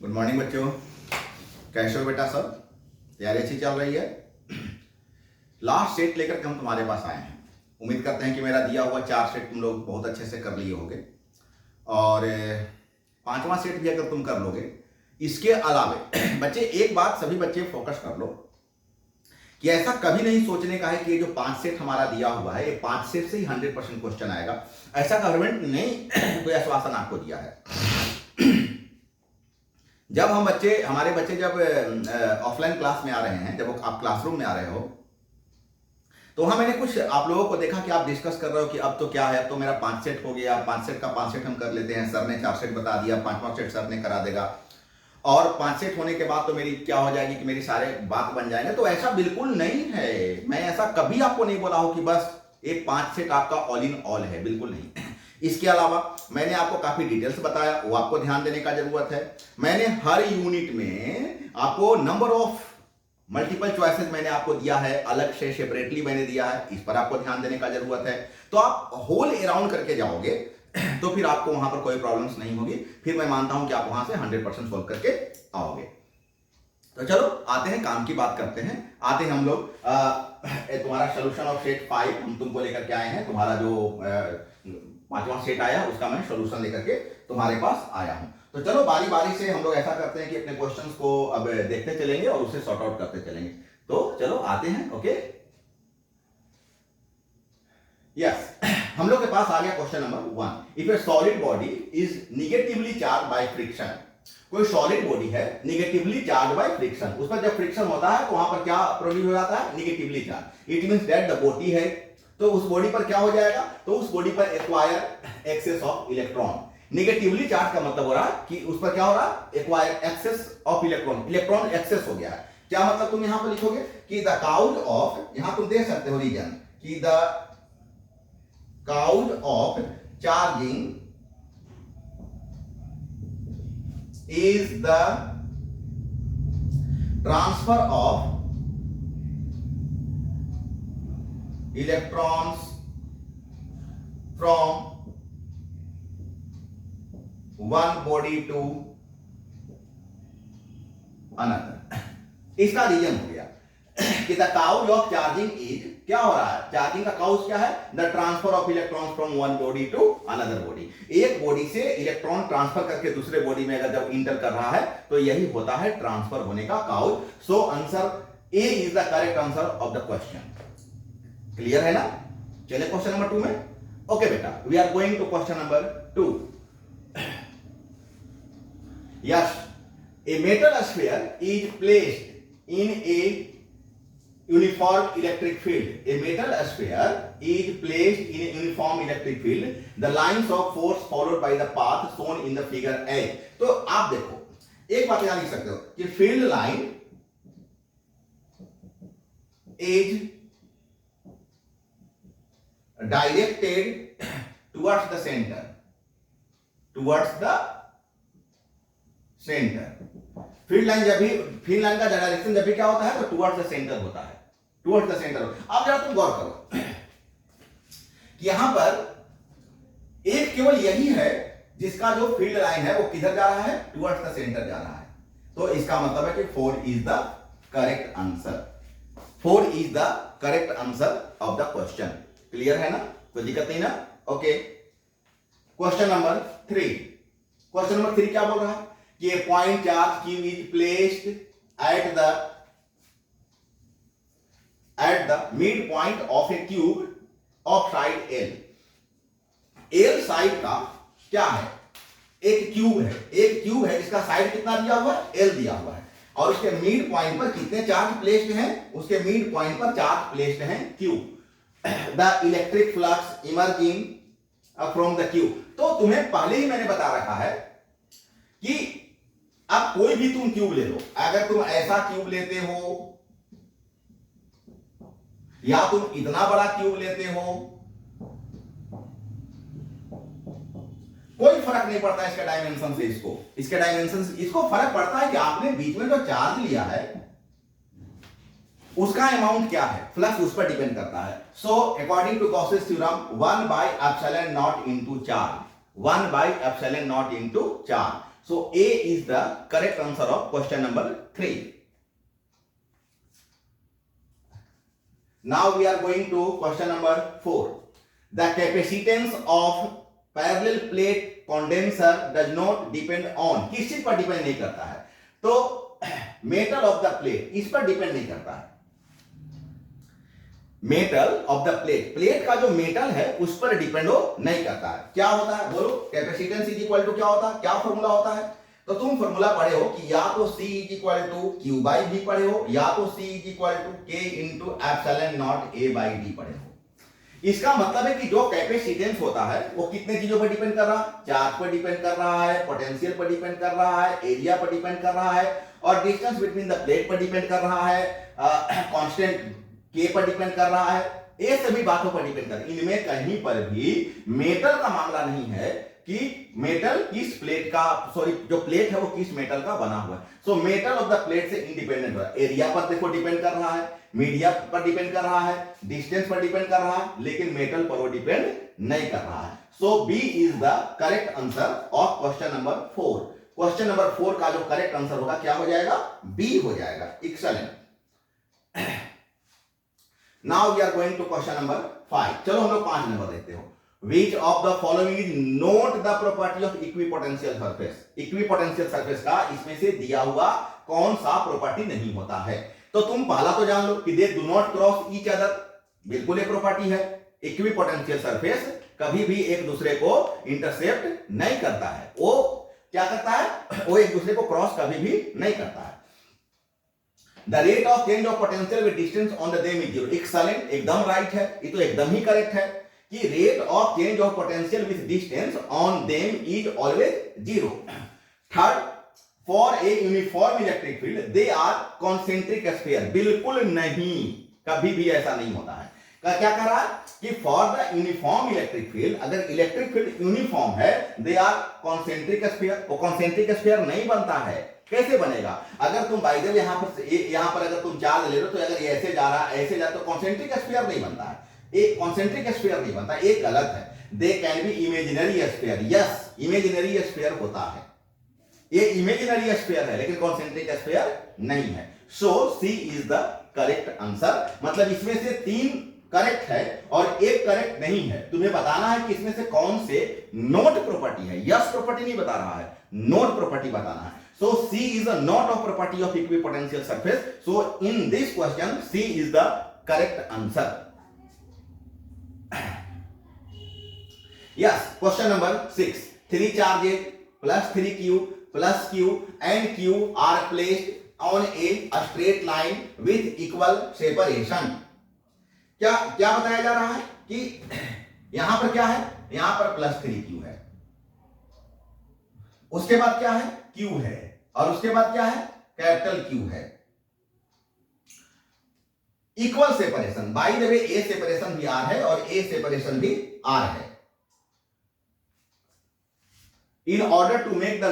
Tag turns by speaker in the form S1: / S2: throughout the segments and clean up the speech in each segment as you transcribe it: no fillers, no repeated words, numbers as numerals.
S1: Good morning बच्चों, कैसे हो बेटा? सब तैयारी अच्छी चल रही है? लास्ट सेट लेकर के हम तुम्हारे पास आए हैं। उम्मीद करते हैं कि मेरा दिया हुआ 4 सेट तुम लोग बहुत अच्छे से कर लिए होगे और 5वां सेट भी अगर तुम कर लोगे। इसके अलावे बच्चे एक बात सभी बच्चे फोकस कर लो कि ऐसा कभी नहीं सोचने का है कि ये जो 5 सेट हमारा दिया हुआ है ये 5 सेट से ही 100% क्वेश्चन आएगा। ऐसा गवर्नमेंट ने कोई आश्वासन आपको दिया है। जब हमारे बच्चे जब ऑफलाइन क्लास में आ रहे हैं, जब आप क्लासरूम में आ रहे हो, तो वहां मैंने कुछ आप लोगों को देखा कि आप डिस्कस कर रहे हो कि अब तो क्या है, अब तो मेरा 5 सेट हो गया, 5 सेट का 5 सेट हम कर लेते हैं, सर ने 4 सेट बता दिया, 5वां सेट सर ने करा देगा और 5 सेट होने के बाद तो मेरी क्या हो जाएगी कि मेरी सारे बात बन जाएंगे। तो ऐसा बिल्कुल नहीं है। मैं ऐसा कभी आपको नहीं बोला हूं कि बस ये 5 सेट आपका ऑल इन ऑल है, बिल्कुल नहीं। इसके अलावा मैंने आपको काफी डिटेल्स बताया, वो आपको ध्यान देने का जरूरत है। मैंने हर यूनिट में आपको नंबर ऑफ मल्टीपल चॉइसेस मैंने आपको दिया है, अलग से सेपरेटली मैंने दिया है, इस पर आपको ध्यान देने का जरूरत है। तो आप होल अराउंड करके जाओगे तो फिर आपको वहां पर कोई प्रॉब्लम्स नहीं होगी। फिर मैं मानता हूं कि आप वहां से 100% सोल्व करके आओगे। तो चलो आते हैं, काम की बात करते हैं। आते हैं हम लोग तुम्हारा सोल्यूशन ऑफ सेट 5 हम तुमको लेकर के आए हैं। तुम्हारा जो 5वां सेट आया उसका मैं सोल्यूशन लेकर के तुम्हारे पास आया हूं। तो चलो बारी बारी से हम लोग ऐसा करते हैं कि अपने क्वेश्चंस को अब देखते चलेंगे और उसे सॉर्ट आउट करते चलेंगे। तो चलो आते हैं। ओके, यस, हम लोग के पास आ गया question number 1। If A solid body is negatively charge by friction, कोई सॉलिड बॉडी है निगेटिवली चार्ज बाय फ्रिक्शन, उस पर जब फ्रिक्शन होता है तो वहां पर क्या प्रोड्यूस हो जाता है? Negatively charge. It means that the body है, तो उस बॉडी पर क्या हो जाएगा? तो उस बॉडी पर acquire excess of electron. Negatively charge का मतलब हो रहा है कि उस पर क्या हो रहा है? Acquire excess of electron, electron excess हो गया है। क्या मतलब तुम यहां पर लिखोगे कि द काउज ऑफ, यहां तुम दे सकते हो रीजन कि the cause of charging is the transfer of electrons from one body to another। इसका रीजन हो गया कि the cause of charging is, क्या हो रहा है? चार्जिंग का काउज क्या है? The transfer of electrons from one body to another body. एक बॉडी से इलेक्ट्रॉन ट्रांसफर करके दूसरे बॉडी में अगर जब इंटर कर रहा है तो यही होता है ट्रांसफर होने का cause. So answer A is the correct answer of the question. Clear है ना? चलिए क्वेश्चन नंबर 2 में। ओके बेटा, we are going to question number 2। Yes, a metal sphere is placed in a uniform electric field. A metal sphere is placed in a uniform electric field. The lines of force followed by the path shown in the figure A. तो आप देखो, एक बात यहां लिख सकते हो कि field line is directed towards the center, towards the center। Field line जब भी, फील्ड लाइन का डायरेक्शन जब भी क्या होता है तो टुवर्ड्स द सेंटर होता है, टुवर्ड्स द सेंटर। अब जरा तुम गौर करो कि यहां पर एक केवल यही है जिसका जो फील्ड लाइन है वो किधर जा रहा है? टुवर्ड्स द सेंटर जा रहा है। तो इसका मतलब है कि 4 is the correct answer. 4 is the correct answer of the question. Clear है ना? कोई दिक्कत नहीं ना? Okay, question number 3। Question number 3 क्या बोल रहा है कि a point charge q is placed at the midpoint of a cube of side L। L side का क्या है? एक क्यूब है, एक क्यूब है जिसका साइड कितना दिया हुआ है? L दिया हुआ है और उसके मिड पॉइंट पर कितने चार्ज प्लेस्ड हैं? उसके मिड पॉइंट पर चार्ज प्लेस्ड हैं Q। The electric flux emerging from the cube. तो तुम्हें पहले ही मैंने बता रखा है कि अब कोई भी तुम क्यूब ले लो, अगर तुम ऐसा क्यूब लेते हो या तुम इतना बड़ा क्यूब लेते हो, कोई फर्क नहीं पड़ता इसके डायमेंशन से। इसके डायमेंशन से इसको फर्क पड़ता है कि आपने बीच में जो चार्ज लिया है उसका अमाउंट क्या है, फ्लक्स उस पर डिपेंड करता है। So according to Gauss's theorem 1/ε0 into charge, 1/ε0 into charge. So A is the correct answer of question number 3. Now we are going to question number 4. The capacitance of parallel plate condenser does not depend on, किस चीज पर depend नहीं करता है? तो metal of the plate इस पर depend नहीं करता है। Metal of the plate, plate का जो मेटल है उस पर डिपेंड हो नहीं करता है। क्या होता है बोलो? कैपेसिटेंस इज इक्वल टू क्या होता है? क्या फॉर्मूला होता है? तो तुम फॉर्मूला पढ़े हो कि या तो C is equal to Q by V पढ़े हो, या तो C is equal to K into epsilon naught A by D पढ़े हो। इसका मतलब है कि जो कैपेसिटेंस होता है वो कितने चीजों पर डिपेंड कर रहा है? चार्ज पर डिपेंड कर रहा है, पोटेंशियल पर डिपेंड कर रहा है, एरिया पर डिपेंड कर रहा है, और डिस्टेंस बिटवीन द प्लेट पर डिपेंड कर रहा है, कांस्टेंट के पर डिपेंड कर रहा है, ये सभी बातों पर डिपेंड कर। इनमें कहीं पर भी मेटल का मामला नहीं है कि मेटल किस प्लेट का, सॉरी जो प्लेट है वो किस मेटल का बना हुआ है। So metal of the plate से इंडिपेंडेंट है। एरिया पर देखो डिपेंड कर रहा है, मीडिया पर डिपेंड कर रहा है, डिस्टेंस पर डिपेंड कर रहा है, लेकिन मेटल पर वो डिपेंड नहीं कर रहा है। So B is the correct answer of question number 4। Question number 4 का जो करेक्ट आंसर होगा क्या हो जाएगा? बी हो जाएगा। Excellent. Now we are going to question number 5। चलो हम लोग 5 नंबर देखते हो। Which of the following is not the property of equipotential surface? Equipotential surface का इसमें से दिया हुआ कौन सा प्रॉपर्टी नहीं होता है? तो तुम पहला तो जान लो कि they do not cross each other, बिल्कुल एक प्रॉपर्टी है। इक्विपोटेंशियल सरफेस कभी भी एक दूसरे को इंटरसेप्ट नहीं करता है। वो क्या करता है? वो एक दूसरे को क्रॉस कभी भी नहीं करता है। The rate of change of potential with distance on the them is zero. Excellent, एकदम राइट है, ये तो एकदम ही करेक्ट है कि rate of change of potential with distance on them is always zero. Third, for a uniform electric field they are concentric sphere, बिल्कुल नहीं, कभी भी ऐसा नहीं होता है। क्या कह रहा है कि for the uniform electric field, अगर इलेक्ट्रिक फील्ड यूनिफॉर्म है, दे आर कॉन्सेंट्रिक स्फीयर, वो कॉन्सेंट्रिक स्फीयर नहीं बनता है। कैसे बनेगा? अगर तुम बाय द वे यहां पर अगर तुम चार्ज ले लो तो अगर ये ऐसे जा रहा है, ऐसे जा, तो कॉन्सेंट्रिक स्फीयर नहीं बनता है। एक कॉन्सेंट्रिक स्फीयर नहीं बनता, एक गलत है। They can be imaginary sphere, yes imaginary sphere होता है, ये इमेजिनरी स्फीयर है, लेकिन कॉन्सेंट्रिक स्फीयर नहीं है। So C is the correct answer. मतलब इसमें से 3 करेक्ट है और एक करेक्ट नहीं है। तुम्हें बताना है कि इसमें से कौन से नोट प्रॉपर्टी है। यस प्रॉपर्टी नहीं बता रहा है, नोट प्रॉपर्टी बताना है। So C is a not of property of equipotential surface. So in this question, C is the correct answer. Yes, question number 6. 3 charges plus 3Q plus Q and Q are placed on a straight line with equal separation. क्या बताया जा रहा है कि यहां पर क्या है? यहां पर प्लस 3Q है, उसके बाद क्या है? Q है, और उसके बाद क्या है? कैपिटल Q है। Equal separation, by the way A separation भी आर है और ए सेपरेशन भी आर है। In order to make the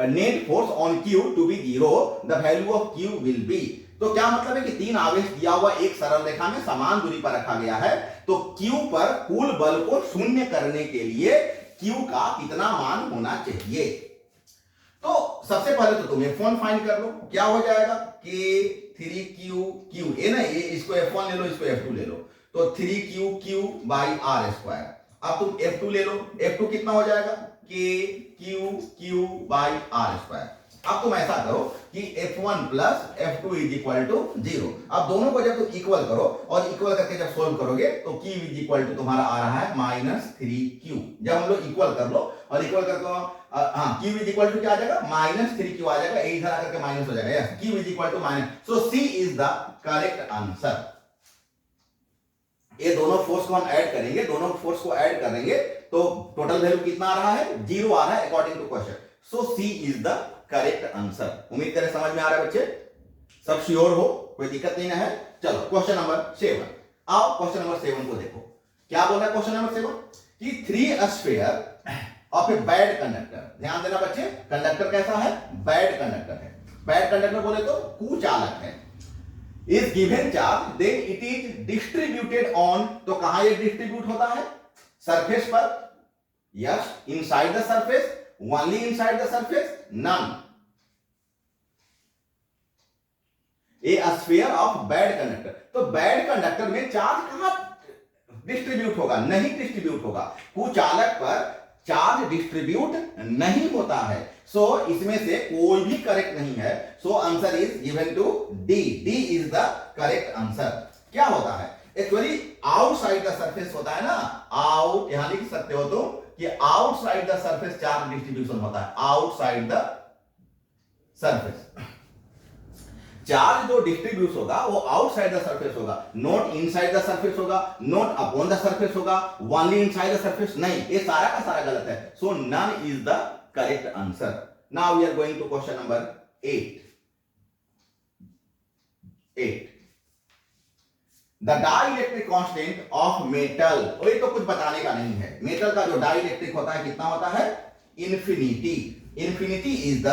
S1: net force on Q to be 0, the value of Q will be. तो क्या मतलब है कि 3 आवेश दिया हुआ एक सरल रेखा में समान दूरी पर रखा गया है, तो Q पर कुल बल को शून्य करने के लिए Q का कितना मान होना चाहिए? तो सबसे पहले तो तुम F1 फाइंड कर लो। क्या हो जाएगा? K3Q ये ना, ये इसको F1 ले लो, इसको F2 ले लो, तो 3Q बाई आर स्क्वायर। अब तुम F2 ले लो, F2 कितना हो जाएगा? K by R square. अब तुम ऐसा करो कि F1 plus F2 is equal to 0। अब दोनों को जब तुम इक्वल करो और इक्वल करके जब सोल्व करोगे तो Q इज इक्वल टू तुम्हारा आ रहा है -3Q। जब हम लोग इक्वल कर लो और इक्वल करके Q इज इक्वल टू क्या आ जाएगा? -3Q आ जाएगा, इधर आकर के माइनस हो जाएगा। Yes, Q is equal to minus. So C is the correct answer. ये दोनों फोर्स को हम ऐड करेंगे, दोनों फोर्स को ऐड करेंगे तो टोटल वैल्यू कितना आ रहा है? 0 आ रहा है according to question. So C is the correct answer. उम्मीद करें समझ में आ रहा है बच्चे, सब श्योर हो, कोई दिक्कत नहीं है। चलो क्वेश्चन नंबर 7। आओ क्वेश्चन नंबर 7 को देखो। क्या बोल रहा है क्वेश्चन नंबर 7 कि 3 sphere of a bad conductor. ध्यान देना बच्चे, कंडक्टर कैसा है? बैड कंडक्टर है। बैड कंडक्टर बोले तो कुचालक है। Is given charge then it is distributed on, तो कहां ये डिस्ट्रीब्यूट होता है? सरफेस पर। Yes, inside the surface, only inside the surface, none. A sphere of bad conductor, तो बैड कंडक्टर में चार्ज कहां डिस्ट्रीब्यूट होगा? नहीं डिस्ट्रीब्यूट होगा। कुचालक पर चार्ज डिस्ट्रीब्यूट नहीं होता है। सो इसमें से कोई भी करेक्ट नहीं है। So answer is given to D. D is the correct answer. क्या होता है? एक्चुअली आउटसाइड द सरफेस होता है ना, आउट, यहां लिख सकते हो तुम कि outside the surface charge distribution होता है, आउटसाइड द सरफेस। चार्ज जो डिस्ट्रीब्यूट होगा वो आउटसाइड द सरफेस होगा, नॉट इनसाइड द सरफेस होगा, नॉट अपॉन द सरफेस होगा, ओनली इनसाइड द सरफेस नहीं, ये सारा का सारा गलत है। So none is the correct answer. Now we are going to question number 8। The dielectric constant of metal, और ये तो कुछ बताने का नहीं है। मेटल का जो डाइलेक्ट्रिक होता है कितना होता है? Infinity. Infinity is the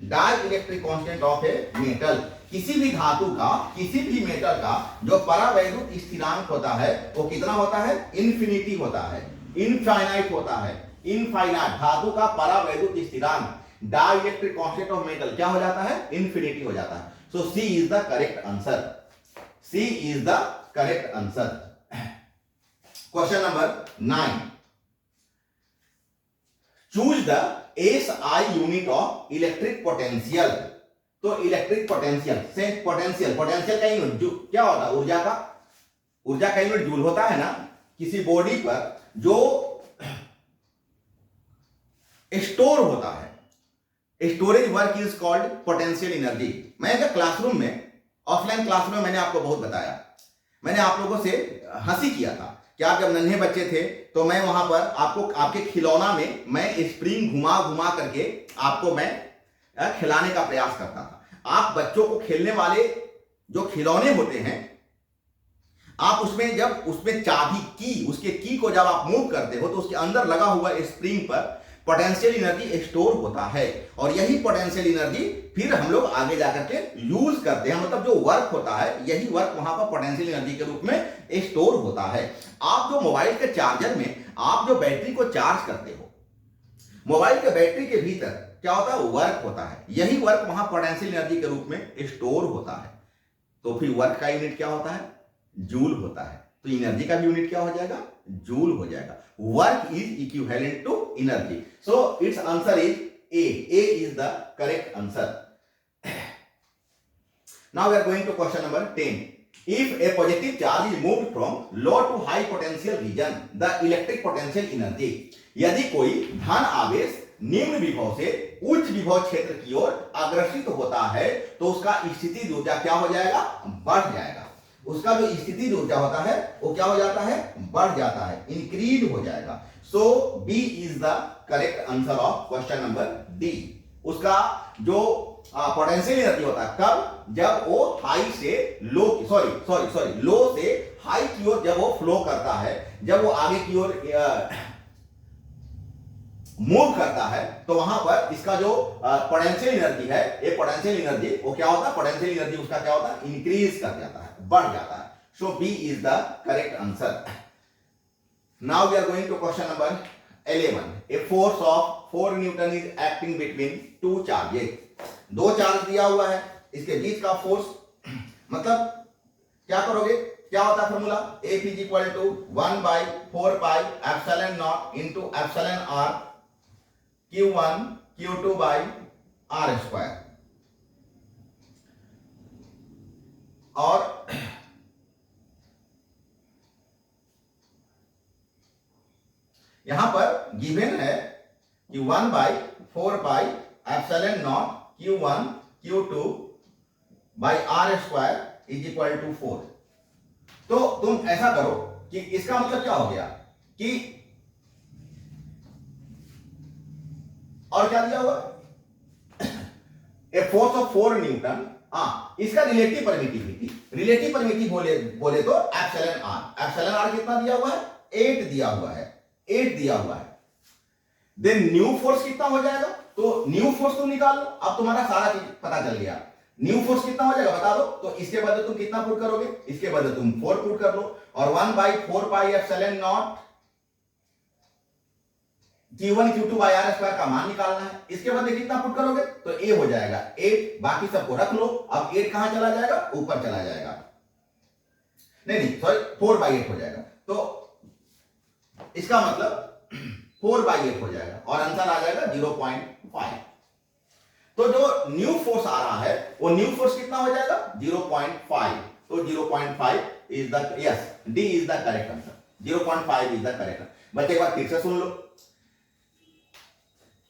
S1: dielectric constant of a metal. किसी भी धातु का, किसी भी मेटल का जो परावैद्युत स्थिरांक होता है वो कितना होता है? इन्फिनिटी होता है, इनफाइनाइट होता है, इनफाइनाइट। धातु का परावैद्युत स्थिरांक डाइलेक्ट्रिक कांस्टेंट ऑफ मेटल क्या हो जाता है? इन्फिनिटी हो जाता है। So C is the correct answer. C is the correct answer. Question number 9। Choose the SI unit of electric potential. तो इलेक्ट्रिक पोटेंशियल से पोटेंशियल का यूनिट क्या होता है? ऊर्जा का, ऊर्जा का यूनिट जूल होता है ना। किसी बॉडी पर जो स्टोर होता है, storage work is called potential energy. मैं जब क्लासरूम में, ऑफलाइन क्लास में मैंने आपको बहुत बताया, मैंने आप लोगों से हंसी किया था कि आप जब नन्हे बच्चे थे तो मैं वहां पर आपको आपके खिलौना में मैं स्प्रिंग घुमा घुमा करके आपको मैं खिलाने का प्रयास करता था। आप बच्चों को खेलने वाले जो खिलौने होते हैं, आप उसमें जब उसमें चाबी की, उसके की को जब आप मूव करते हो तो उसके अंदर लगा हुआ स्प्रिंग पर पोटेंशियल एनर्जी स्टोर होता है, और यही पोटेंशियल एनर्जी फिर हम लोग आगे जाकर के यूज करते हैं। मतलब जो वर्क होता है, यही वर्क वहां पर पोटेंशियल एनर्जी के रूप में स्टोर होता है। आप जो मोबाइल के चार्जर में आप जो बैटरी को चार्ज करते हो, मोबाइल के बैटरी के भीतर क्या होता है? वर्क होता है। यही वर्क वहां पोटेंशियल एनर्जी के रूप में स्टोर होता है। तो फिर वर्क का यूनिट क्या होता है? जूल होता है। तो एनर्जी का भी यूनिट क्या हो जाएगा? जूल हो जाएगा। Work is equivalent to energy. So it's answer is A. A is the correct answer. Now we are going to question number 10। If a positive charge is moved from low to high potential region, the electric potential energy। यदि कोई धन आवेश निम्न विभव से उच्च विभव क्षेत्र की ओर अग्रसित होता है तो उसका स्थितिज ऊर्जा क्या हो जाएगा? बढ़ जाएगा। उसका जो स्थितिज ऊर्जा होता है वो क्या हो जाता है? बढ़ जाता है, इंक्रीज हो जाएगा। So B is the correct answer of question number D. उसका जो पोटेंशियल एनर्जी होता है कब? जब वो हाई से लो, लो से हाई की ओर जब वो फ्लो करता है, जब वो आगे की ओर मूव करता है, तो वहां पर इसका जो पोटेंशियल एनर्जी है, ये पोटेंशियल एनर्जी वो क्या होता है? पोटेंशियल एनर्जी उसका क्या होता है? इंक्रीज कर जाता है, बढ़ जाता है। So B is the correct answer. Now we are going to question number 11। A force of 4 newton is acting between two charges. दो चार्ज दिया हुआ है, इसके बीच का फोर्स, मतलब क्या करोगे? क्या होता है formula? F is equal to 1/4 pi epsilon naught into epsilon r Q1 Q2 by r square. और यहां पर गिवन है कि 1/4 pi epsilon naught Q1 Q2 by r square is equal to 4। तो तुम ऐसा करो कि इसका मतलब क्या हो गया कि, और क्या दिया हुआ? ए फोर्स ऑफ 4 न्यूटन। इसका रिलेटिव परमिटिविटी, रिलेटिव परमिटिव बोले तो एप्सिलॉन r। एप्सिलॉन r कितना दिया हुआ है? 8 दिया हुआ है, 8 दिया हुआ है। देन न्यू फोर्स कितना हो जाएगा? तो न्यू फोर्स तुम निकाल लो। अब तुम्हारा सारा चीज पता चल गया। न्यू फोर्स कितना हो जाएगा बता दो। तो इसके बदले तुम कितना पुट करोगे? इसके बदले तुम 4 पुट कर लो, और 1/4 pi epsilon naught Q1 Q2 by R square का मान निकालना है। इसके बाद कितना पुट करोगे तो A हो जाएगा 8, बाकी सबको रख लो। अब 8 कहां चला जाएगा, ऊपर चला जाएगा, नहीं सॉरी 4/8 हो जाएगा। तो इसका मतलब 4/8 हो जाएगा और आंसर आ जाएगा 0.5। तो जो न्यू फोर्स आ रहा है वो न्यू फोर्स कितना हो जाएगा 0.5। तो 0.5 is the, yes D is the correct answer, 0.5 is the correct answer. बच्चे एक बार फिर से सुन लो,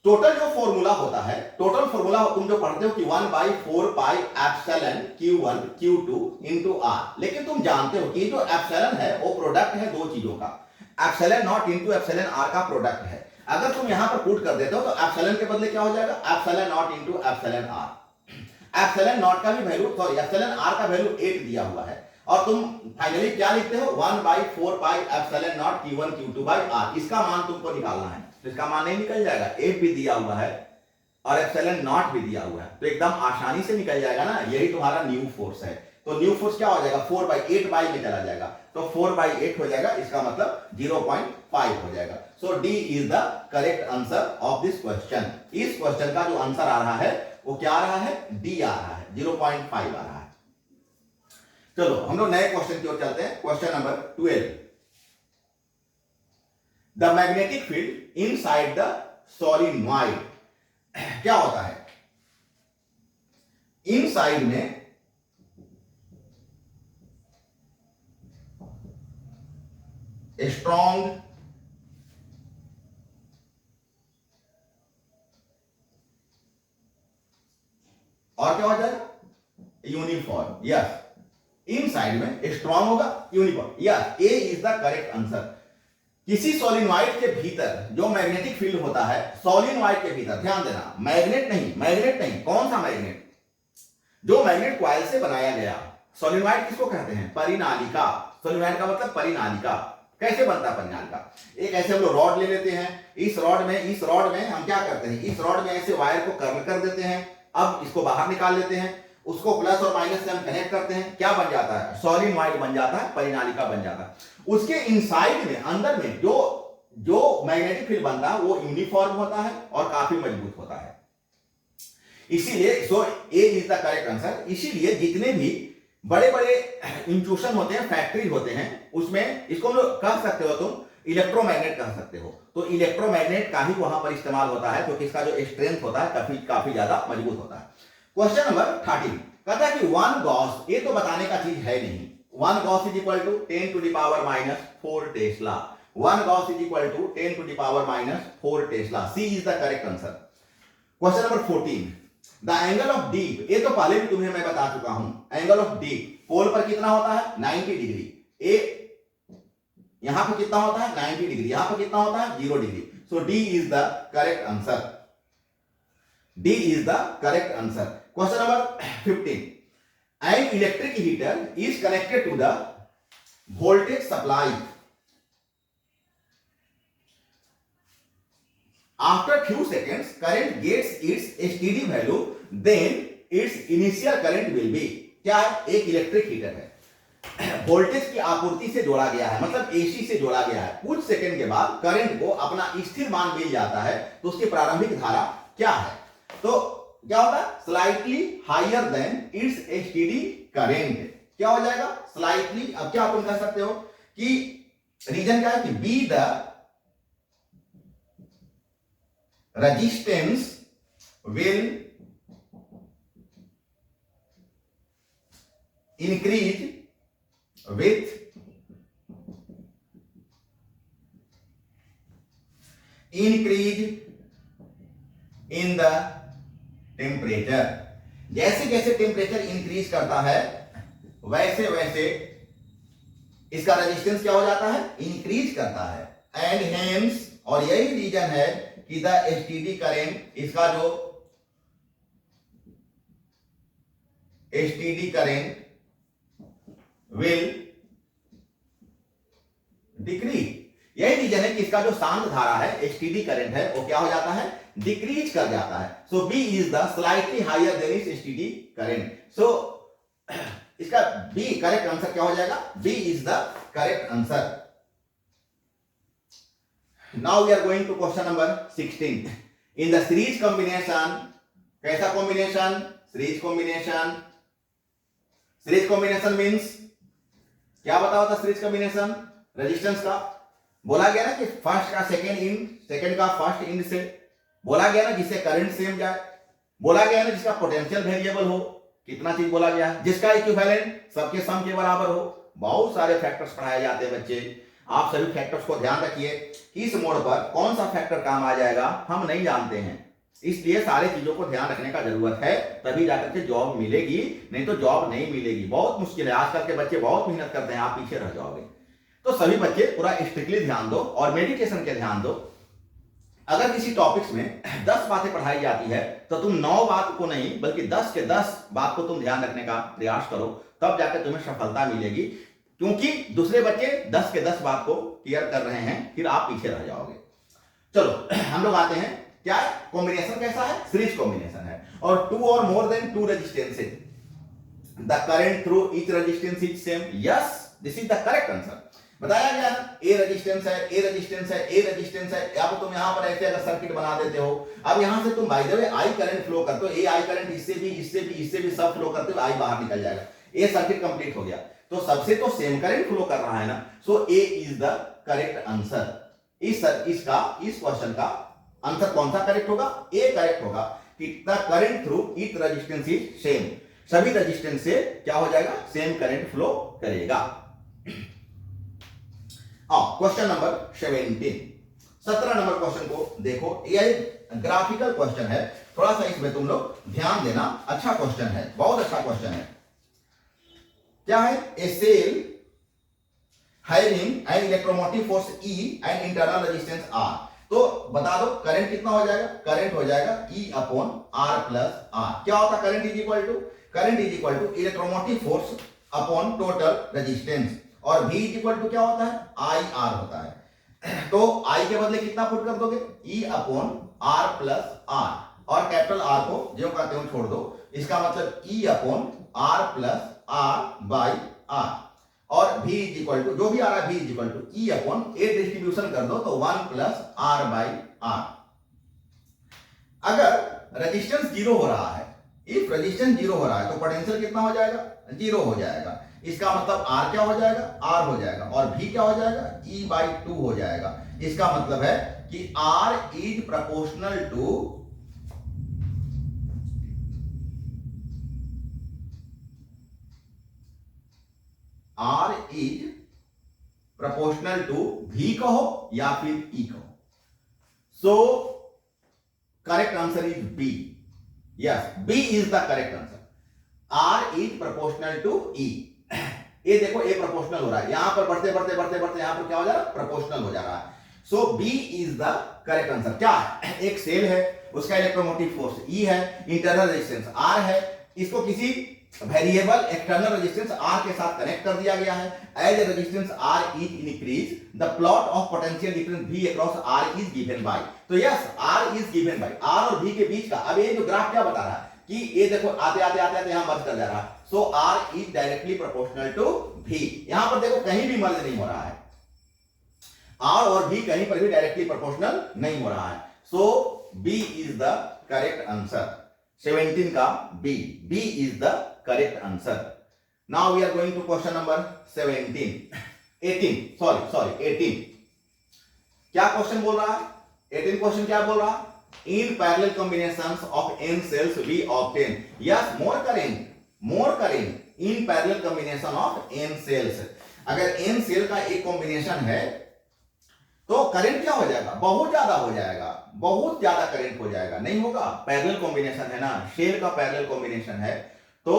S1: टोटल जो फॉर्मूला होता है, टोटल फॉर्मूला तुम जो पढ़ते हो कि 1/4 pi epsilon Q1 Q2 into R, लेकिन तुम जानते हो कि जो एप्सिलॉन है वो प्रोडक्ट है दो चीजों का, epsilon naught into epsilon R का प्रोडक्ट है। अगर तुम यहां पर पुट कर देते हो तो एप्सिलॉन के बदले क्या हो जाएगा, epsilon naught into epsilon R। Epsilon not का भी वैल्यू, सॉरी एप्सिलॉन R का वैल्यू 8 दिया हुआ है और तुम फाइनली क्या लिखते हो 1/4 pi epsilon naught Q1 Q2 by R। इसका मान तुमको निकालना है, तो इसका मान नहीं निकल जाएगा, 8 भी दिया हुआ है और एप्सिलॉन नॉट भी दिया हुआ है, तो एकदम आसानी से निकल जाएगा ना। यही तुम्हारा न्यू फोर्स है। तो न्यू फोर्स क्या हो जाएगा 4/8 बाई में चला जाएगा, तो 4/8 हो जाएगा, इसका मतलब 0.5 हो जाएगा। So D is the correct answer of this question. इस क्वेश्चन का जो आंसर आ रहा है वो क्या आ रहा है, डी आ रहा है, 0.5 आ रहा है। चलो हम लोग नए क्वेश्चन की ओर चलते हैं। Question number 12, the magnetic field inside the solenoid. क्या होता है, इनसाइड में स्ट्रॉन्ग और क्या हो जाएगा यूनिफॉर्म। यस, इनसाइड में स्ट्रॉन्ग होगा, uniform. Yes, A is the correct answer. किसी सोलिनॉइड के भीतर जो मैग्नेटिक फील्ड होता है, सोलिनॉइड के भीतर, ध्यान देना, मैग्नेट नहीं, कौन सा मैग्नेट, जो मैग्नेट कॉइल से बनाया गया। सोलिनॉइड किसको कहते हैं, परिनालिका। सोलिनॉइड का मतलब परिनालिका। कैसे बनता है परिनालिका, एक ऐसे हम लोग रॉड ले लेते हैं, इस रॉड में हम क्या करते हैं, इस रॉड में ऐसे वायर को कर्ल कर देते हैं। अब इसको बाहर निकाल लेते हैं, उसको प्लस और माइनस से हम कनेक्ट करते हैं, क्या बन जाता है, सोलिनॉइड बन जाता है, परिनालिका बन जाता है। उसके इनसाइड में, अंदर में जो मैग्नेटिक फील्ड बनता है वो यूनिफॉर्म होता है और काफी मजबूत होता है। इसीलिए सो A is the correct answer. इसीलिए जितने भी बड़े बड़े इंट्रूशन होते हैं, फैक्ट्री होते हैं, उसमें इसको हम लोग कह सकते हो, तुम इलेक्ट्रोमैग्नेट कह सकते हो। तो इलेक्ट्रोमैग्नेट का ही वहां पर इस्तेमाल होता है, क्योंकि इसका जो स्ट्रेंथ होता है काफी ज्यादा मजबूत होता है। क्वेश्चन नंबर 13 कहता है कि 1 गॉस, ये तो बताने का चीज है नहीं, 1 gauss is equal to 10 to the power minus 4 tesla. 1 gauss is equal to 10 to the power minus 4 tesla. C is the correct answer. Question number 14, the angle of dip, ये तो पहले भी तुम्हें मैं बता चुका हूं, एंगल ऑफ डीप पोल पर कितना होता है 90 डिग्री। ए यहां पर कितना होता है 90 डिग्री, यहां पर कितना होता है 0 degree. So D is the correct answer, D is the correct answer. Question number 15, an electric heater is connected to the voltage supply. After few seconds, current gets its steady value, then its initial current will be, क्या है, एक electric heater है, voltage की आपूर्ति से जोड़ा गया है, मतलब एसी से जोड़ा गया है। कुछ सेकंड के बाद करंट को अपना स्थिर मान मिल जाता है, तो उसकी प्रारंभिक धारा क्या है, तो क्या होगा, slightly higher than its steady current. क्या हो जाएगा, स्लाइटली। अब क्या तुम कह सकते हो कि रीजन क्या है कि be the resistance will increase with increase in the temperature. जैसे जैसे टेम्परेचर इंक्रीज करता है वैसे वैसे इसका रेजिस्टेंस क्या हो जाता है, इंक्रीज करता है। एंड हेंस, और यही रीजन है कि द स्टेडी करेंट, इसका जो स्टेडी करेंट विल डिक्रीज। यही रीजन है कि इसका जो शांत धारा है, स्टेडी करंट है, वो क्या हो जाता है, डिक्रीज कर जाता है। So B is the slightly higher than is steady current. सो इसका बी करेक्ट आंसर क्या हो जाएगा, B is the correct answer. Now we are going to question number 16 in the series combination. कैसा combination? Series combination. Series combination means क्या बताओ था? Series combination resistance का बोला गया ना कि फर्स्ट का सेकंड इन, सेकंड का फर्स्ट इन से बोला गया ना, जिससे करंट सेम जाए। बोला गया ना जिसका पोटेंशियल वेरिएबल हो। कितना चीज बोला गया? जिसका इक्विवेलेंट सबके सम के बराबर हो। बहुत सारे फैक्टर्स पढ़ाए जाते हैं बच्चे, आप सभी फैक्टर्स को ध्यान रखिए। इस मोड पर कौन सा फैक्टर काम आ जाएगा हम नहीं जानते हैं, इसलिए सारे चीजों को ध्यान रखने का जरूरत है, तभी जाकर के जॉब मिलेगी, नहीं तो जॉब नहीं मिलेगी। बहुत मुश्किल है, आजकल के बच्चे बहुत मेहनत करते हैं, आप पीछे रह जाओगे। तो सभी बच्चे पूरा स्ट्रिक्टली ध्यान दो और मेडिटेशन के ध्यान दो। अगर किसी टॉपिक्स में 10 बातें पढ़ाई जाती है तो तुम 9 बात को नहीं बल्कि 10 के 10 बात को तुम ध्यान रखने का प्रयास करो, तब जाकर तुम्हें सफलता मिलेगी। क्योंकि दूसरे बच्चे 10 के 10 बात को क्लियर कर रहे हैं, फिर आप पीछे रह जाओगे। चलो हम लोग आते हैं, क्या कॉम्बिनेशन कैसा है? सीरीज कॉम्बिनेशन है और 2 और more than 2 resistances, the current through each resistance is same. Yes, this is the correct answer. बताया गया ए रेजिस्टेंस है, ए रेजिस्टेंस है, ए रेजिस्टेंस है। या तो तुम यहां पर ऐसे अगर सर्किट बना देते हो, अब यहां से तुम bye the way I current flow करते हो, ए आई करंट इससे भी इससे भी इससे भी सब फ्लो करते हो, आई बाहर निकल जाएगा, ए सर्किट कंप्लीट हो गया। तो सबसे तो सेम करंट फ्लो कर रहा है ना, सो A is the correct answer. इस क्वेश्चन का आंसर कौन सा करेक्ट होगा? ए करेक्ट होगा कि the current through each resistance is same. सभी रेजिस्टेंस से क्या हो जाएगा? सेम करंट फ्लो करेगा। क्वेश्चन नंबर 17 नंबर क्वेश्चन को देखो, यह ग्राफिकल क्वेश्चन है, थोड़ा सा इसमें तुम लोग ध्यान देना। अच्छा क्वेश्चन है, बहुत अच्छा क्वेश्चन है। क्या है? A cell having an electromotive force E and internal resistance R। तो बता दो करंट कितना हो जाएगा? करंट हो जाएगा E upon R plus R। क्या होता है current is equal to? Current is equal to electromotive force upon total resistance, और V इज इक्वल टू क्या होता है? आई आर होता है। तो I के बदले कितना पुट कर दोगे? E upon R plus R, और कैपिटल R को जो कहते हो छोड़ दो, इसका मतलब E upon R plus R by R, और V इज इक्वल टू जो भी आ रहा है V is equal to E upon a distribution कर दो तो 1 प्लस R बाई R। अगर रेजिस्टेंस 0 हो रहा है, इफ रेजिस्टेंस 0 हो रहा है तो पोटेंशियल कितना हो जाएगा? 0 हो जाएगा। इसका मतलब R क्या हो जाएगा? R हो जाएगा, और V क्या हो जाएगा? E बाई 2 हो जाएगा। इसका मतलब है कि R is proportional to V कहो या फिर E कहो। So correct answer is B। Yes, B is the correct answer. R is proportional to E। ये देखो ए प्रोपोर्शनल हो रहा है, यहां पर बढ़ते बढ़ते बढ़ते बढ़ते यहां पर क्या हो जा रहा है? प्रोपोर्शनल हो जा रहा है। So B is the correct answer. क्या है? एक सेल है, उसका इलेक्ट्रोमोटिव फोर्स E है, इंटरनल रेजिस्टेंस R है, इसको किसी वेरिएबल एक्सटर्नल रेजिस्टेंस R के साथ कनेक्ट कर दिया गया है। As resistance R is increase, the plot of potential difference V across R is given by. तो yes, R is given by, R और V के बीच का। अब ये जो ग्राफ क्या बता रहा है कि ये देखो आते आते आते आते यहां मर्ज कर जा रहा है। So R is directly proportional to V। यहां पर देखो कहीं भी मर्ज नहीं हो रहा है, R और V कहीं पर भी डायरेक्टली प्रोपोर्शनल नहीं हो रहा है। So B is the correct answer. 17 का B is the correct answer. Now we are going to question number 18। क्या क्वेश्चन बोल रहा है? 18 क्वेश्चन क्या बोल रहा है? In parallel combinations of n cells we obtain, yes, more current in parallel combination of n cells। अगर n cell का एक कॉम्बिनेशन है तो करंट क्या हो जाएगा? बहुत ज्यादा हो जाएगा, बहुत ज्यादा करंट हो जाएगा। नहीं होगा? पैरेलल कॉम्बिनेशन है ना, सेल का पैरेलल कॉम्बिनेशन है, तो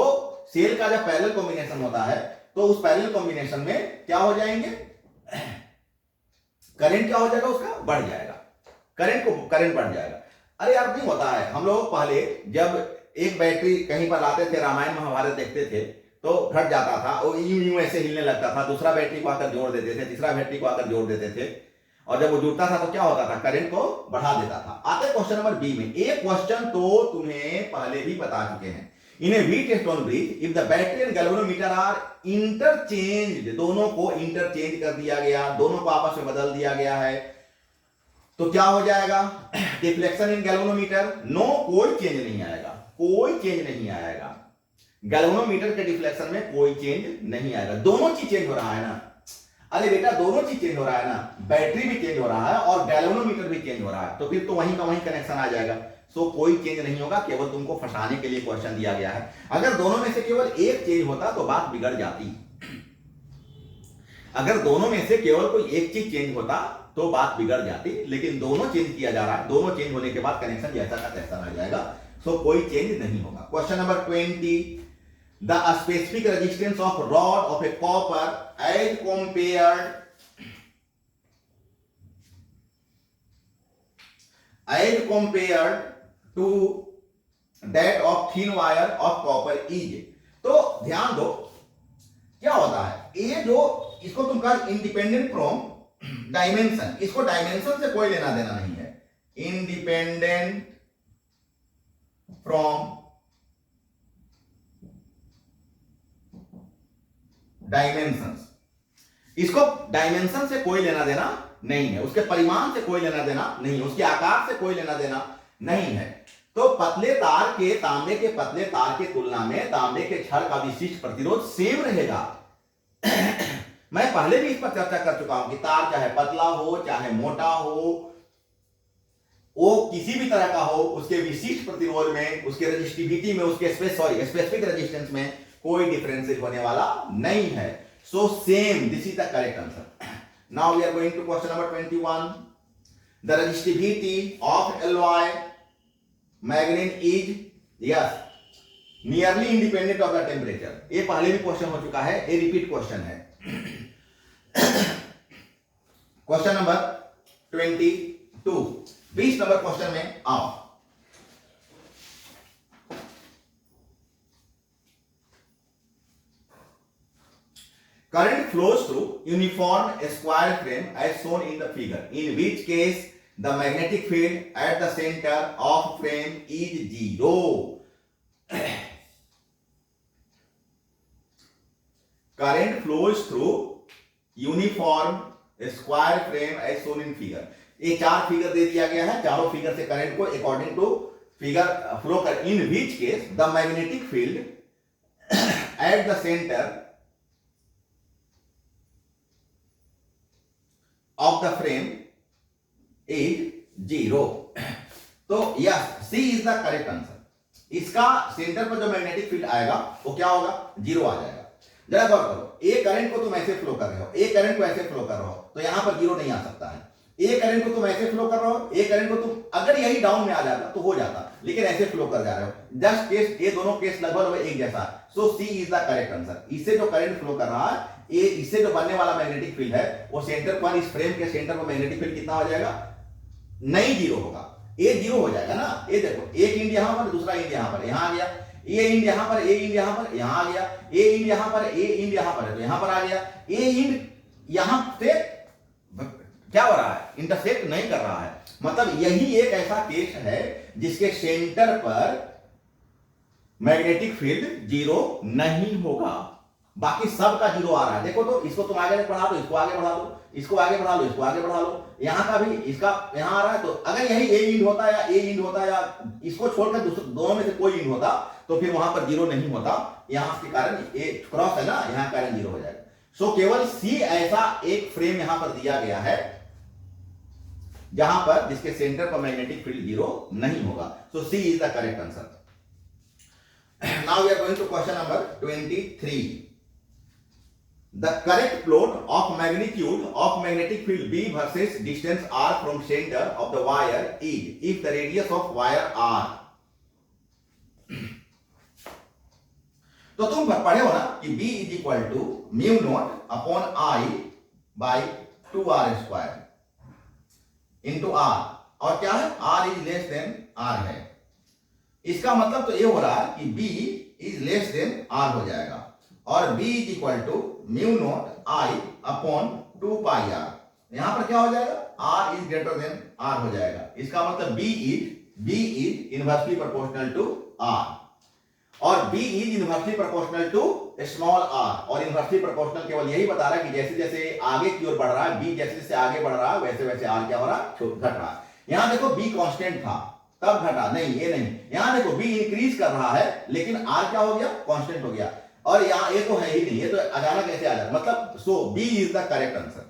S1: सेल का जब पैरेलल कॉम्बिनेशन होता है तो उस पैरेलल कॉम्बिनेशन में क्या हो जाएंगे? करंट क्या हो जाएगा? उसका बढ़ जाएगा, करंट बढ़ जाएगा। अरे यार नहीं होता है, हम लोग पहले जब एक बैटरी कहीं पर लाते थे, रामायण महाभारत देखते थे तो घट जाता था, वो यूं ऐसे हिलने लगता था, दूसरा बैटरी को आकर जोड़ देते थे, तीसरा बैटरी को आकर जोड़ देते थे, और जब वो जुड़ता था तो क्या होता था? करंट को बढ़ा देता था। आते क्वेश्चन नंबर बी में। एक क्वेश्चन तो तुम्हें पहले भी बता चुके हैं। In a Wheatstone bridge if the battery and galvanometer are interchanged, दोनों को इंटरचेंज कर दिया गया, दोनों को आपस में बदल दिया गया है, तो क्या हो जाएगा, डिफ्लेक्शन इन गैल्वेनोमीटर, नो, कोई चेंज नहीं आएगा, कोई चेंज नहीं आएगा। गैल्वेनोमीटर के डिफ्लेक्शन में कोई चेंज नहीं आएगा। दोनों चीज चेंज हो रहा है ना, अरे बेटा दोनों चीज चेंज हो रहा है ना, बैटरी भी चेंज हो रहा है और गैल्वेनोमीटर भी चेंज हो रहा है, तो फिर तो वहीं का वहीं कनेक्शन आ जाएगा। सो कोई चेंज नहीं होगा, केवल तुमको फंसाने के लिए क्वेश्चन दिया गया है। अगर दोनों में से केवल एक चेंज होता तो बात बिगड़ जाती। अगर दोनों में से केवल कोई एक चीज चेंज होता तो बात बिगड़ जाती, लेकिन दोनों चेंज किया जा रहा है, दोनों चेंज होने के बाद कनेक्शन जैसा का तैसा रह जाएगा। सो कोई चेंज नहीं होगा। Question number 20, the specific resistance of rod of a copper as compared to that of thin wire of copper is। तो ध्यान दो क्या होता है, ये जो इसको तुम कहा इंडिपेंडेंट फ्रॉम डायमेंशन, इसको डायमेंशन से कोई लेना देना नहीं है। इंडिपेंडेंट फ्रॉम डायमेंशंस, इसको डायमेंशन से कोई लेना देना नहीं है, उसके परिमाण से कोई लेना देना नहीं है, उसके आकार से कोई लेना देना नहीं है। तो पतले तार के, तांबे के पतले तार के तुलना में तांबे के छड़ का विशिष्ट प्रतिरोध सेम रहेगा। मैं पहले भी इस पर चर्चा कर चुका हूं कि तार चाहे पतला हो चाहे मोटा हो, वो किसी भी तरह का हो, उसके विशिष्ट प्रतिरोध में, उसके रेजिस्टिविटी में, उसके स्पेसिफिक रेजिस्टेंस में कोई डिफरेंशिएट होने वाला नहीं है। So same, this is the correct answer. Now we are going to question number 21। The resistivity of alloy manganin is, yes, nearly independent of the temperature. ये पहले भी क्वेश्चन हो चुका है, ये रिपीट क्वेश्चन है। क्वेश्चन नंबर 22, 20 नंबर क्वेश्चन में आओ। Current flows through uniform square frame as shown in the figure, in which case the magnetic field at the center of frame is 0. Current flows through uniform square frame as shown in figure. ये चार figure दे दिया गया है, चारों figure से current को according to figure flow कर। In which case the magnetic field at the centre of the frame is 0। तो yes, C is the correct answer. इसका सेंटर पर जो मैग्नेटिक फील्ड आएगा वो क्या होगा, 0 आ जाएगा। जरा गौर करो, ए करंट को तुम ऐसे फ्लो कर रहे हो, ए करंट को ऐसे फ्लो कर रहे हो, तो यहां पर 0 नहीं आ सकता है। ए करंट को तुम ऐसे फ्लो कर रहे हो, ए करंट को तुम अगर यही डाउन में आ जाता तो हो जाता, लेकिन ऐसे फ्लो कर जा रहे हो। जस्ट केस, ये दोनों केस लगभग एक जैसा है। So C is the correct answer. इससे जो करंट फ्लो कर रहा है, ये इससे जो बनने वाला मैग्नेटिक फील्ड है, वो सेंटर पर, इस फ्रेम के सेंटर पर मैग्नेटिक फील्ड कितना हो जाएगा, नहीं 0 होगा, ए 0 हो जाएगा ना। ये देखो, एक इंड यहां पर, दूसरा इंड यहां पर, यहां आ गया, ए इंड यहां पर, ए इंड यहां पर, यहां आ गया, ए इंड यहां पर, ए इंड यहां पर है, तो यहां पर आ गया। ए इंड यहां से क्या हो रहा है, इंटरसेक्ट नहीं कर रहा है। मतलब यही एक ऐसा केस है जिसके सेंटर पर मैग्नेटिक फील्ड 0 नहीं होगा, बाकी सब का 0 आ रहा है। देखो तो, इसको तुम आगे बढ़ा दो, इसको आगे बढ़ा दो, इसको आगे बढ़ा लो, इसको आगे बढ़ा लो, यहां का भी इसका यहां आ रहा है। तो अगर यही ए इंड होता या ए इंड होता या इसको छोड़कर दोनों में से कोई इंड होता तो फिर वहां पर 0 नहीं होता। यहां के कारण ए क्रॉस है ना, यहां कारण 0 हो जाएगा। सो केवल सी ऐसा एक फ्रेम यहां पर दिया गया है जहां पर, जिसके सेंटर पर मैग्नेटिक फील्ड 0 नहीं होगा। So C is the correct answer. Now we are going to question number 23। The correct plot of magnitude of magnetic field B versus distance r from center of the wire is if the radius of wire r। तो तुम पढ़े हो ना कि B is equal to mu naught upon I by 2r square into r, और क्या है, r is less than r है। इसका मतलब तो ये हो रहा है कि B is less than r हो जाएगा, और B is equal to mu naught I upon 2 pi r। यहां पर क्या हो जाएगा, r is greater than r हो जाएगा। इसका मतलब B is inversely proportional to r, और B is inversely proportional to small R, और इनवर्सली प्रोपोर्शनल केवल यही बता रहा है कि जैसे जैसे आगे की ओर बढ़ रहा है, बी जैसे जैसे आगे बढ़ रहा है वैसे वैसे आर क्या हो रहा है, घट रहा है। यहां देखो बी कांस्टेंट था तब घटा, नहीं ये नहीं, यहां देखो बी इंक्रीज कर रहा है लेकिन आर क्या हो गया, कांस्टेंट हो गया, और यहां ये तो है ही नहीं, ये तो अचानक कैसे आ जाए, मतलब so B is the correct answer,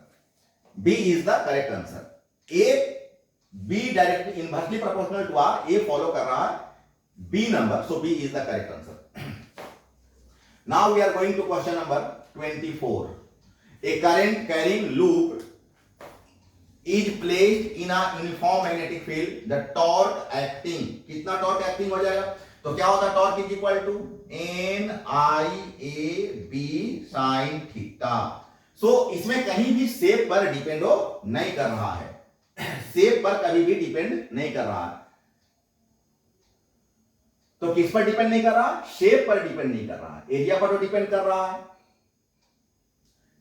S1: B is the correct answer. A B directly inversely proportional to R, A follow कर रहा है B number, so B is the correct answer. Now we are going to question number 24. A current carrying loop is placed in a uniform magnetic field. The torque acting, कितना torque acting हो जाएगा, तो क्या होता है, torque is equal to N I A B sine theta. So इसमें कहीं भी शेप पर डिपेंड हो नहीं कर रहा है, शेप पर कभी भी डिपेंड नहीं कर रहा है, तो किस पर डिपेंड नहीं कर रहा, शेप पर डिपेंड नहीं कर रहा है, एरिया पर तो डिपेंड कर रहा है,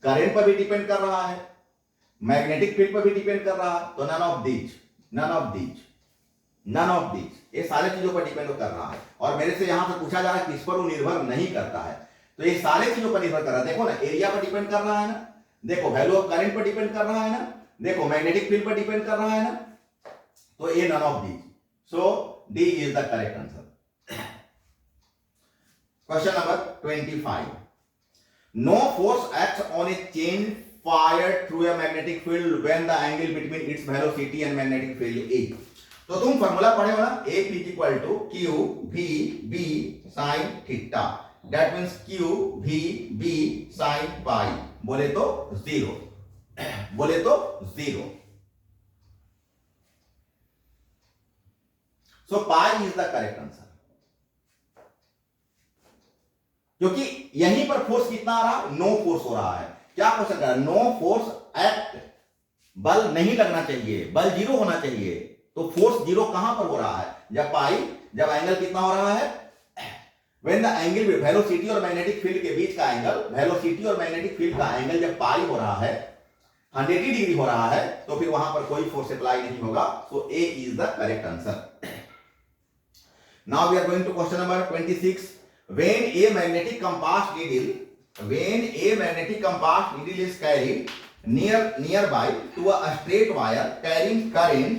S1: करंट पर भी डिपेंड कर रहा है, मैग्नेटिक फील्ड पर भी डिपेंड कर रहा है, तो none of these, none of these, none of these, ये सारे चीजों पर डिपेंड कर रहा है। और मेरे से यहां से पूछा जा रहा है किस पर वो निर्भर नहीं करता है, तो ये सारे चीजों पर निर्भर कर रहा है। देखो ना, एरिया पर डिपेंड कर रहा है ना, देखो वैल्यू ऑफ करंट पर डिपेंड कर रहा है ना, देखो मैग्नेटिक फील्ड पर डिपेंड कर रहा है ना, तो ये none of these, so D is the correct answer. Question number 25. No force acts on a chain fired through a magnetic field when the angle between its velocity and magnetic field is. तो तुम formula पढ़े हो ना, A P equal to Q V B sin theta, that means Q V B sin pi, बोले तो zero, बोले तो zero, so pi is the correct answer, क्योंकि यहीं पर फोर्स कितना आ रहा, नो फोर्स हो रहा है। क्या क्वेश्चन कर रहा है, नो फोर्स एक्ट, बल नहीं लगना चाहिए, बल जीरो होना चाहिए, तो फोर्स जीरो कहां पर हो रहा है, जब पाई, जब एंगल कितना हो रहा है, व्हेन द एंगल, वेलोसिटी और मैग्नेटिक फील्ड के बीच का एंगल, वेलोसिटी और मैग्नेटिक फील्ड का एंगल जब पाई हो रहा है, 180 डिग्री हो रहा है, तो फिर वहां पर कोई फोर्स अप्लाई नहीं होगा, so A is the correct answer. Now we are going to question number 26. When a magnetic compass needle is carried nearby to a straight wire carrying current,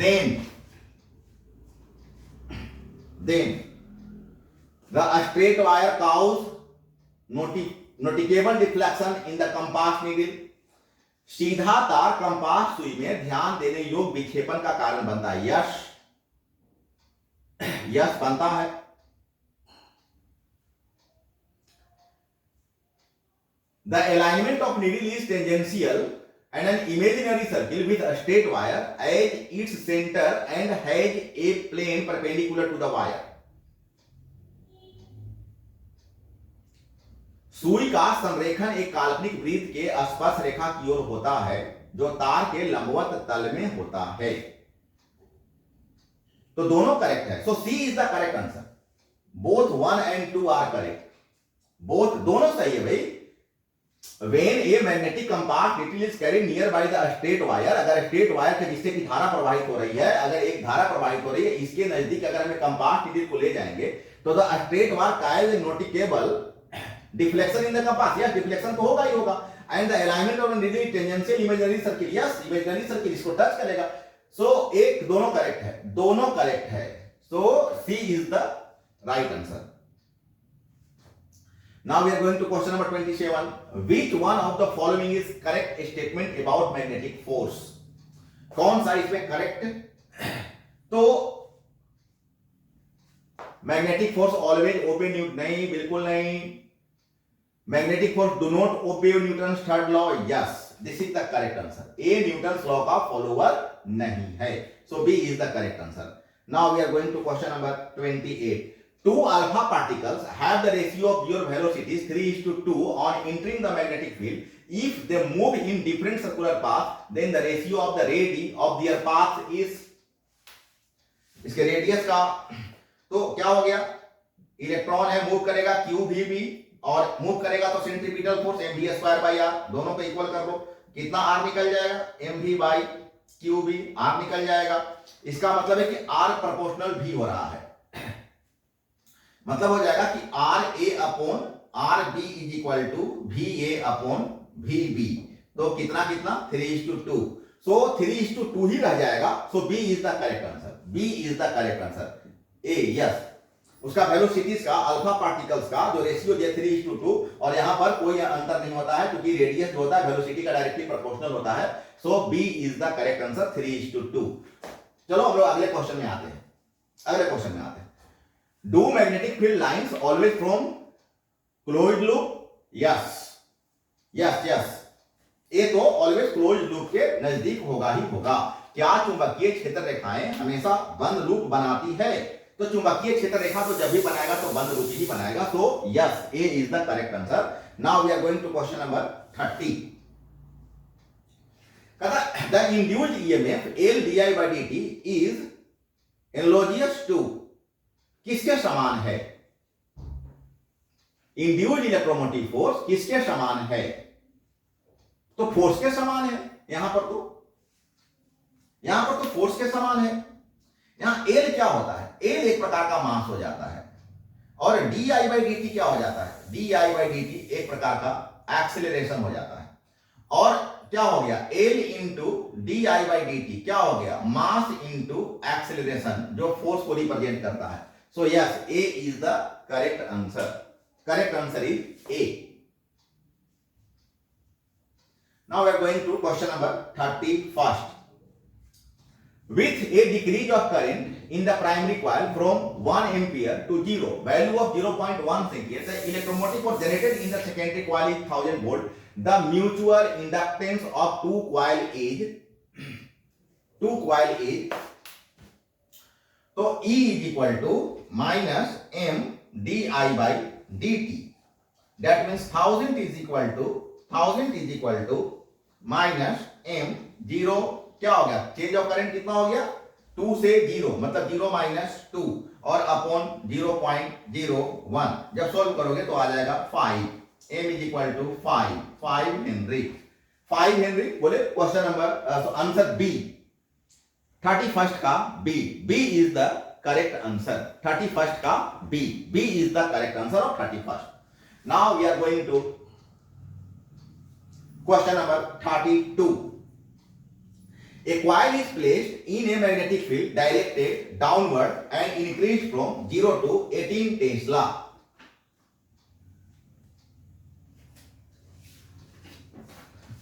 S1: then the straight wire cause noticeable deflection in the compass needle. सीधा तार compass सुई में ध्यान देने योग्य विक्षेपण का कारण बनता है, यस बनता है। The alignment of needle is tangential and an imaginary circle with a straight wire as its center and has a plane perpendicular to the wire. सुई का संरेखण एक काल्पनिक वृत्त के स्पर्श रेखा की ओर होता है जो तार के लंबवत तल में होता है, तो दोनों करेक्ट है, so C is the correct answer, both 1 and 2 are correct, both दोनों सही है भाई। When a magnetic compass needle is carried nearby the straight wire, अगर स्ट्रेट वायर के जिससे की धारा प्रवाहित हो रही है, अगर एक धारा प्रवाहित हो रही है, इसके नजदीक अगर हमें कंपास नीडल को ले जाएंगे तो the straight wire cause noticeable deflection in the compass, yes deflection तो होगा ही होगा, and the alignment of the needle tangential imaginary circle, yes imaginary circle इसको टच करेगा, सो एक दोनों करेक्ट है, दोनों करेक्ट है, so C is the right answer. Now we are going to question number 27. Which one of the following is correct statement about magnetic force? कौन सा इसमें करेक्ट, तो magnetic force always obey Newton, नहीं बिल्कुल नहीं, magnetic force do not obey Newton's third law, yes this is the correct answer, A Newton's law का follower नहीं है, so B is the correct answer. Now we are going to question number 28. Two alpha particles have the ratio of your velocities 3:2 on entering the magnetic field. If they move in different circular paths, then the ratio of the radii of their path is, इसके radius का, तो क्या हो गया, electron है move करेगा q v b, और move करेगा तो सेंट्रीपिटल फोर्स mv²/r, दोनों को इक्वल कर लो, कितना r निकल जाएगा, mv/qb, r निकल जाएगा, इसका मतलब है कि r प्रोपोर्शनल v हो रहा है, मतलब हो जाएगा कि R A upon R B is equal to V A upon V B. तो कितना कितना 3:2। सो 3:2 ही रह जाएगा। So B is the correct answer. B is the correct answer. A yes, उसका वेलोसिटीज का अल्फा पार्टिकल्स का जो रेशियो दिया 3:2 और यहां पर कोई अंतर नहीं होता है क्योंकि रेडियस जो होता है वेलोसिटी का डायरेक्टली प्रोपोर्शनल होता है। So B is the correct answer 3:2। चलो हम लोग अगले क्वेश्चन में आते हैं। अगले क्वेश्चन में आते हैं। Do magnetic field lines always from closed loop? Yes yes yes, ये तो ऑलवेज क्लोज्ड लूप के नजदीक होगा ही होगा। क्या चुंबकीय क्षेत्र रेखाएं हमेशा बंद लूप बनाती है? तो चुंबकीय क्षेत्र रेखा तो जब भी बनाएगा तो बंद लूप ही बनाएगा। So yes, A is the correct answer. Now we are going to question number 30। कहता the induced EMF L di by dt is analogous to, किसके समान है? इंड्यूस्ड इलेक्ट्रोमोटिव फोर्स किसके समान है? तो फोर्स के समान है। यहां पर तो फोर्स के समान है। यहां एल क्या होता है? एल एक प्रकार का मास हो जाता है और D I by D T क्या हो जाता है? D I by D T एक प्रकार का एक्सेलरेशन हो जाता है। और क्या हो गया? L into D I by D T क्या हो गया? मास इंटू एक्सेलरेशन, जो फोर्स को रिप्रेजेंट करता है। सो yes, A is the correct answer. Correct answer is A. Now we are going to question number 31st. With a decrease of current in the primary coil from 1 ampere to 0, value of 0.1 second, the electromotive force generated in the secondary coil is 1000 volt. The mutual inductance of two coil is तो E is equal to minus m di by dt. That means 1000 is equal to minus m 0 क्या हो गया? Change of current कितना हो गया? 2 से 0 मतलब 0 minus 2 और अपॉन 0.01। जब सॉल्व करोगे तो आ जाएगा 5। m is equal to 5 henry. 5 henry बोले। Question number answer B 31st का B. B is the correct answer. 31st का B is the correct answer of 31st। Now we are going to question number 32. A coil is placed in a magnetic field directed downward and increased from 0 to 18 Tesla.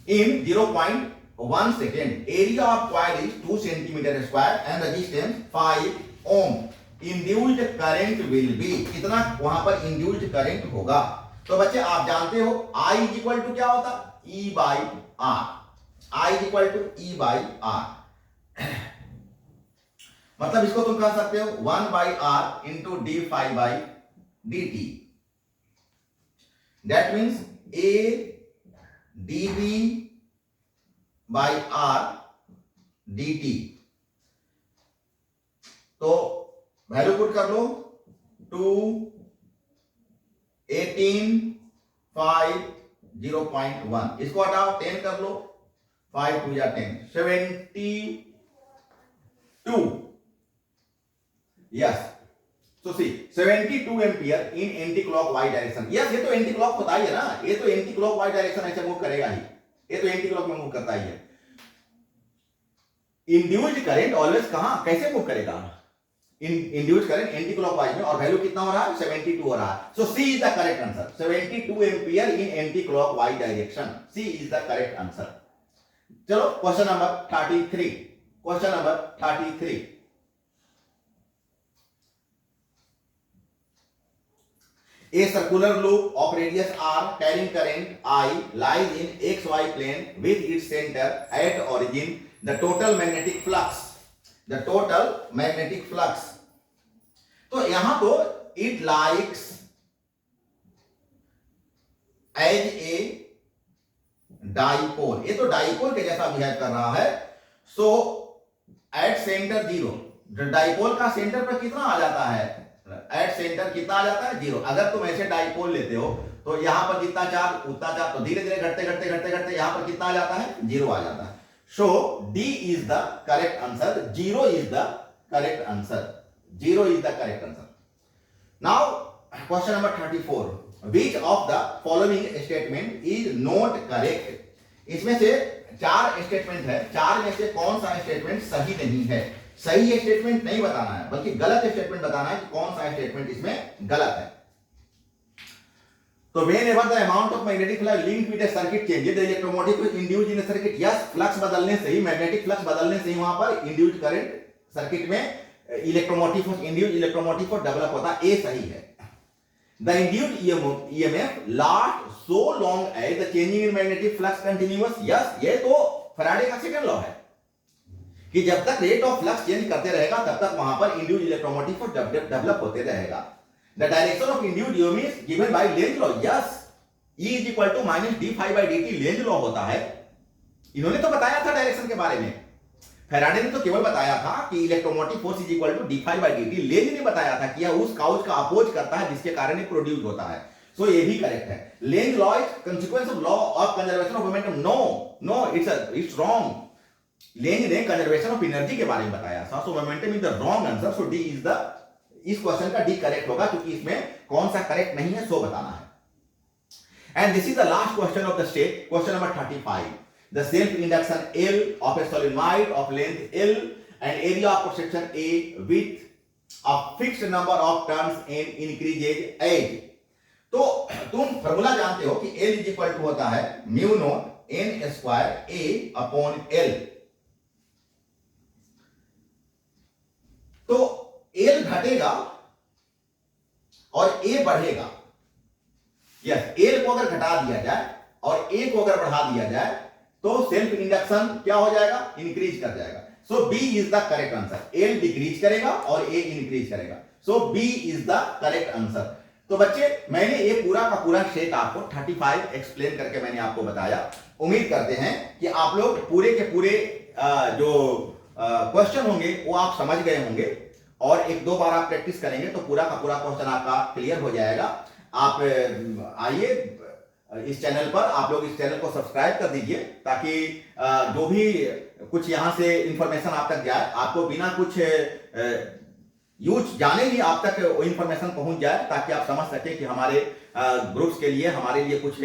S1: In 0.1 second, area of coil is 2 cm square and resistance 5 ohm. Induced current will be, कितना वहां पर induced current होगा? तो बच्चे आप जानते हो I is equal to क्या होता? E by R। I is equal to E by R। मतलब इसको तुम कह सकते हो 1 by R into d phi by dt। That means A dB by R dt। तो वैल्यू पुट कर लो 2 18 5 0.1। इसको हटाओ 10 कर लो। 5 2 या 10 72। यस, तो C 72 ampere in anticlockwise direction. Yes, ये तो एंटी क्लॉक होता ही है ना। ये तो एंटी क्लॉक वाई डायरेक्शन ऐसे मूव करेगा ही। ये तो एंटी क्लॉक में मूव करता ही है। इंड्यूस्ड करंट ऑलवेज कहां कैसे मूव करेगा? इंड्यूस्ड करंट एंटी क्लॉकवाइज में और वैल्यू कितना हो रहा है? 72 हो रहा है। So C is the correct answer. 72 ampere in anti clockwise direction. C is the correct answer. चलो question number 33। Question number 33। A circular loop of radius r carrying current I lies in xy plane with its center at origin. The total magnetic flux तो यहां तो it likes as a dipole. ये तो dipole के जैसा behave कर रहा है। सो एट सेंटर 0, डाइपोल का सेंटर पर कितना आ जाता है? एट सेंटर कितना आ जाता है? 0। अगर तुम ऐसे डाइपोल लेते हो तो यहां पर जितना चार्ज उतना चार्ज, तो धीरे धीरे घटते यहां पर कितना आ जाता है? 0 आ जाता है। So D is the correct answer. 0 is the correct answer. 0 is the correct answer. Now question number 34, which of the following statement is not correct. इसमें से 4 स्टेटमेंट है, 4 में से कौन सा स्टेटमेंट सही नहीं है। सही स्टेटमेंट नहीं बताना है बल्कि गलत स्टेटमेंट बताना है कि कौन सा स्टेटमेंट इसमें गलत है। तो whenever the amount of magnetic flux linked with a circuit changes, the electromotive flux induced in a circuit, yes, flux बदलने से ही, मैग्नेटिक फ्लक्स बदलने से ही वहां पर इंड्यूस्ड करंट सर्किट में electromotive force, induced electromotive force develop होता है, ए सही है। The induced EMF lasts so long as the changing in magnetic flux continuous, yes, ये तो फैराडे का सेकंड लॉ है कि जब तक रेट ऑफ फ्लक्स चेंज करते रहेगा तब तक वहां पर इंड्यूस्ड इलेक्ट्रोमोटिव फोर्स डेवलप होते रहेगा। The direction of induced EMF is given by Lenz law. Yes, E is equal to minus d phi by dt Lenz law होता है। इन्होंने तो बताया था डायरेक्शन के बारे में, फैराडे ने तो केवल बताया था कि electromotive force is equal to d phi by dt। Lenz ने बताया था कि यह उस काउच का अपोज करता है जिसके कारण ये प्रोड्यूस होता है। सो ये भी करेक्ट है। Lenz law is consequence of law of conservation of momentum. No, it's wrong. Lenz ने कंजर्वेशन ऑफ एनर्जी के बारे में बताया था। So momentum is the wrong answer. So D is the, इस क्वेश्चन का डी करेक्ट होगा क्योंकि इसमें कौन सा करेक्ट नहीं है सो बताना है। And this is the last question of the state, question number 35। The self induction L of a solenoid of length L and area of cross section A with a fixed number of turns and increases age। तो तुम formula जानते हो कि L is equal to होता है mu naught N square A upon L। तो L घटेगा और A बढ़ेगा। यस, L को अगर घटा दिया जाए और A को अगर बढ़ा दिया जाए तो सेल्फ इंडक्शन क्या हो जाएगा, इंक्रीज कर जाएगा। So B is the correct answer. L decrease करेगा और A इंक्रीज करेगा। So B is the correct answer. तो बच्चे, मैंने ये पूरा का पूरा सेट आपको 35 एक्सप्लेन करके मैंने आपको बताया। उम्मीद करते हैं कि आप लोग पूरे के पूरे जो क्वेश्चन होंगे वो आप समझ गए होंगे और एक दो बार आप प्रैक्टिस करेंगे तो पूरा का पूरा क्वेश्चन आपका क्लियर हो जाएगा। आप आइए इस चैनल पर, आप लोग इस चैनल को सब्सक्राइब कर दीजिए ताकि जो भी कुछ यहां से इंफॉर्मेशन आप तक जाए, आपको बिना कुछ यूज जाने ही आप तक वो इंफॉर्मेशन पहुंच जाए, ताकि आप समझ सके कि हमारे ग्रुप्स के लिए, हमारे लिए कुछ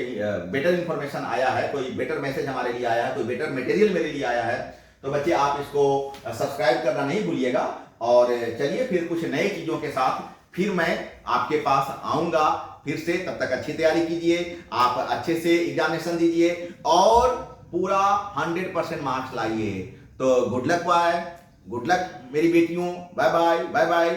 S1: बेटर इंफॉर्मेशन आया है, कोई बेटर मैसेज हमारे लिए आया है, कोई बेटर मटेरियल मेरे लिए आया है। तो बच्चे, आप इसको सब्सक्राइब करना नहीं भूलिएगा। और चलिए फिर कुछ नए चीजों के साथ फिर मैं आपके पास आऊंगा फिर से। तब तक अच्छी तैयारी कीजिए, आप अच्छे से एग्जामिनेशन दीजिए और पूरा 100% मार्क्स लाइए। तो good luck boy, good luck मेरी बेटियों। Bye bye, bye bye.